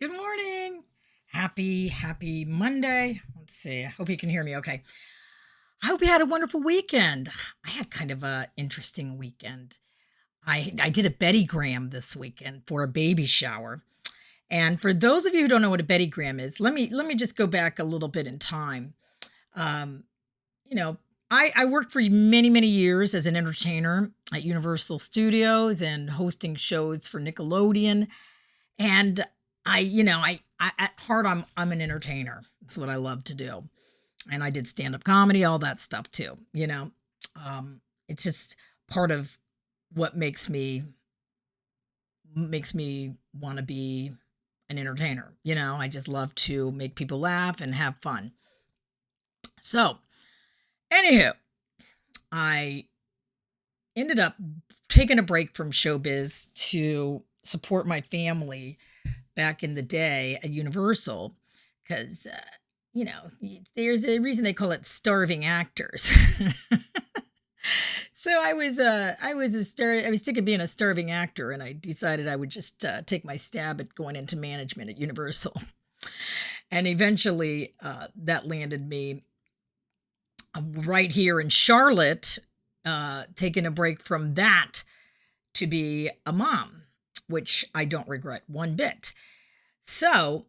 Good morning. Happy Monday. Let's see. I hope you can hear me okay. I hope you had a wonderful weekend. I had kind of a interesting weekend. I did a Betty Graham this weekend for a baby shower. And for those of you who don't know what a Betty Graham is, let me just go back a little bit in time. Um, you know, I worked for many years as an entertainer at Universal Studios and hosting shows for Nickelodeon. And I at heart I'm an entertainer. It's what I love to do. And I did stand-up comedy, all that stuff too, you know. It's just part of what makes me want to be an entertainer. I just love to make people laugh and have fun. So, anywho, I ended up taking a break from showbiz to support my family back in the day at Universal because, there's a reason they call it starving actors. So I was sick of being a starving actor, and I decided I would just take my stab at going into management at Universal. And eventually, that landed me right here in Charlotte, taking a break from that to be a mom, which I don't regret one bit. So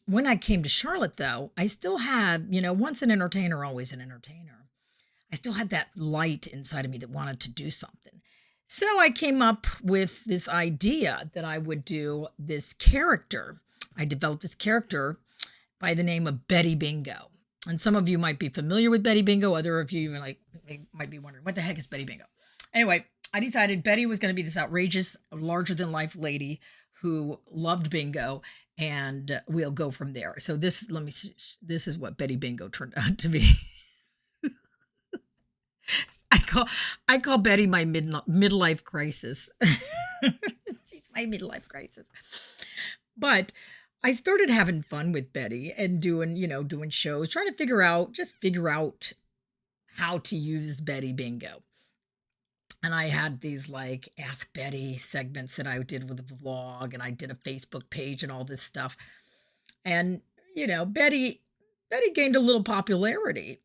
when I came to Charlotte, though, I still had, once an entertainer, always an entertainer. I still had that light inside of me that wanted to do something. So I came up with this idea that I would do this character. I developed this character by the name of Betty Bingo. And some of you might be familiar with Betty Bingo. Other of you might be wondering, what the heck is Betty Bingo? Anyway, I decided Betty was going to be this outrageous, larger than life lady who loved bingo, and we'll go from there. So this is what Betty Bingo turned out to be. I call I call Betty my midlife crisis. She's my midlife crisis. But I started having fun with Betty and doing shows, trying to figure out how to use Betty Bingo. And I had these like Ask Betty segments that I did with a vlog, and I did a Facebook page and all this stuff. And Betty gained a little popularity.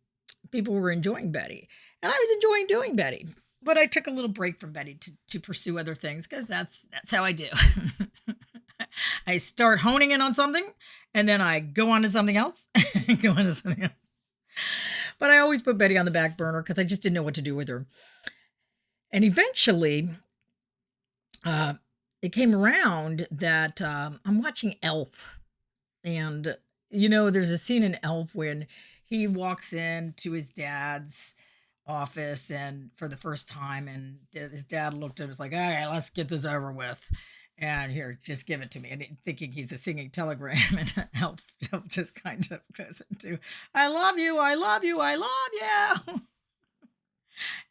People were enjoying Betty, and I was enjoying doing Betty. But I took a little break from Betty to pursue other things because that's how I do. I start honing in on something, and then I go on to something else, go on to something else. But I always put Betty on the back burner because I just didn't know what to do with her. And eventually, uh, it came around that I'm watching Elf, and there's a scene in Elf when he walks into his dad's office and for the first time, and his dad looked at him, was like, "All right, let's get this over with, and here, just give it to me." And thinking he's a singing telegram, and Elf just kind of goes into, "I love you, I love you, I love you."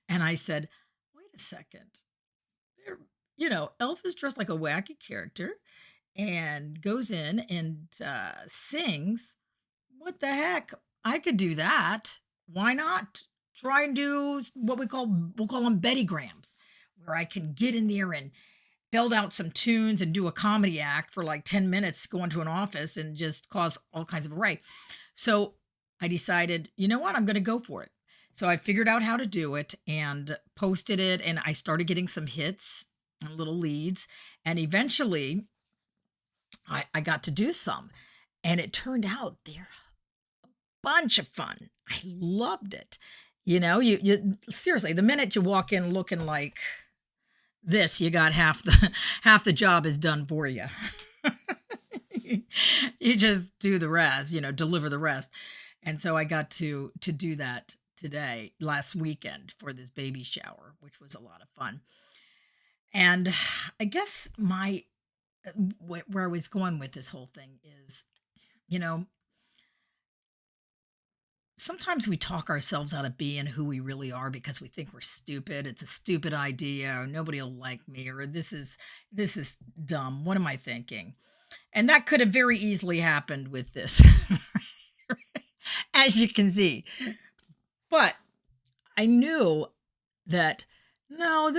And I said, "Wait a second. There, Elf is dressed like a wacky character and goes in and sings. What the heck? I could do that. Why not try and do what we'll call them Betty Grams, where I can get in there and build out some tunes and do a comedy act for like 10 minutes, go into an office and just cause all kinds of array." So I decided, you know what, I'm going to go for it. So I figured out how to do it and posted it, and I started getting some hits and little leads. And eventually I got to do some, and it turned out they're a bunch of fun. I loved it. You seriously, the minute you walk in looking like this, you got half the half the job is done for you. You just do the rest, deliver the rest. And so I got to do that today, last weekend for this baby shower, which was a lot of fun. And I guess where I was going with this whole thing is, you know, sometimes we talk ourselves out of being who we really are because we think we're stupid. It's a stupid idea, or nobody will like me, or this is dumb. What am I thinking? And that could have very easily happened with this, as you can see. But I knew that no,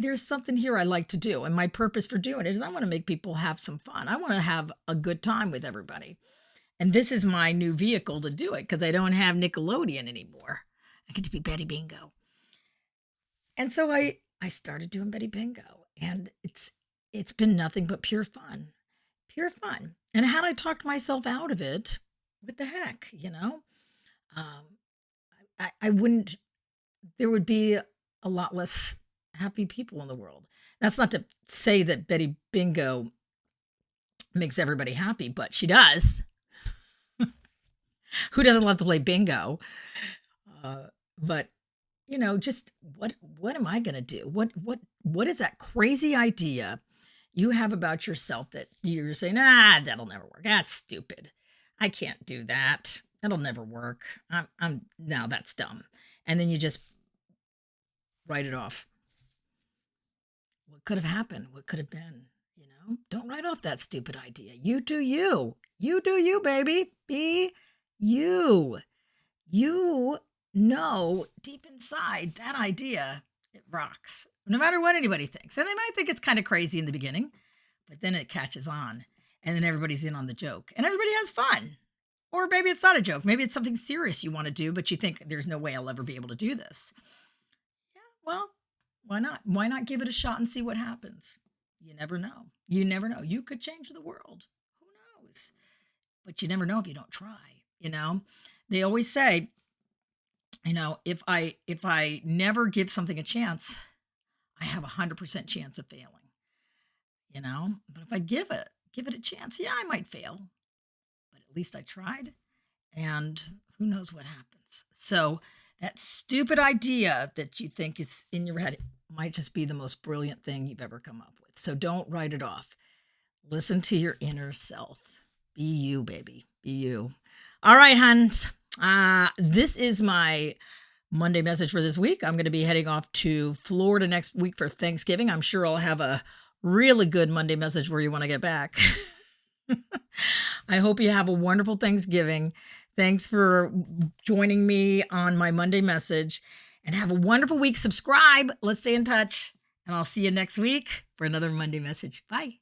there's something here I like to do. And my purpose for doing it is I want to make people have some fun. I want to have a good time with everybody. And this is my new vehicle to do it because I don't have Nickelodeon anymore. I get to be Betty Bingo. And so I started doing Betty Bingo, and it's been nothing but pure fun. Pure fun. And had I talked myself out of it, what the heck, you know? Um, I wouldn't, there would be a lot less happy people in the world. That's not to say that Betty Bingo makes everybody happy, but she does. Who doesn't love to play bingo? Uh, but just what am I gonna do? What is that crazy idea you have about yourself that you're saying, that'll never work. That's stupid. I can't do that. That'll never work. I'm no, that's dumb. And then you just write it off. What could have happened? What could have been? Don't write off that stupid idea. You do you. You do you, baby. Be you. You know deep inside that idea, it rocks. No matter what anybody thinks. And they might think it's kind of crazy in the beginning, but then it catches on. And then everybody's in on the joke. And everybody has fun. Or maybe it's not a joke. Maybe it's something serious you want to do, but you think there's no way I'll ever be able to do this. Yeah, well, why not? Why not give it a shot and see what happens? You never know. You never know. You could change the world. Who knows? But you never know if you don't try. They always say, if I never give something a chance, I have 100% chance of failing. But if I give it a chance, yeah, I might fail, but at least I tried, and who knows what happens. So that stupid idea that you think is in your head might just be the most brilliant thing you've ever come up with. So don't write it off. Listen to your inner self. Be you, baby. Be you. All right, Hans. This is my Monday message for this week. I'm going to be heading off to Florida next week for Thanksgiving. I'm sure I'll have a really good Monday message where you want to get back. I hope you have a wonderful Thanksgiving. Thanks for joining me on my Monday message, and have a wonderful week. Subscribe. Let's stay in touch, and I'll see you next week for another Monday message. Bye.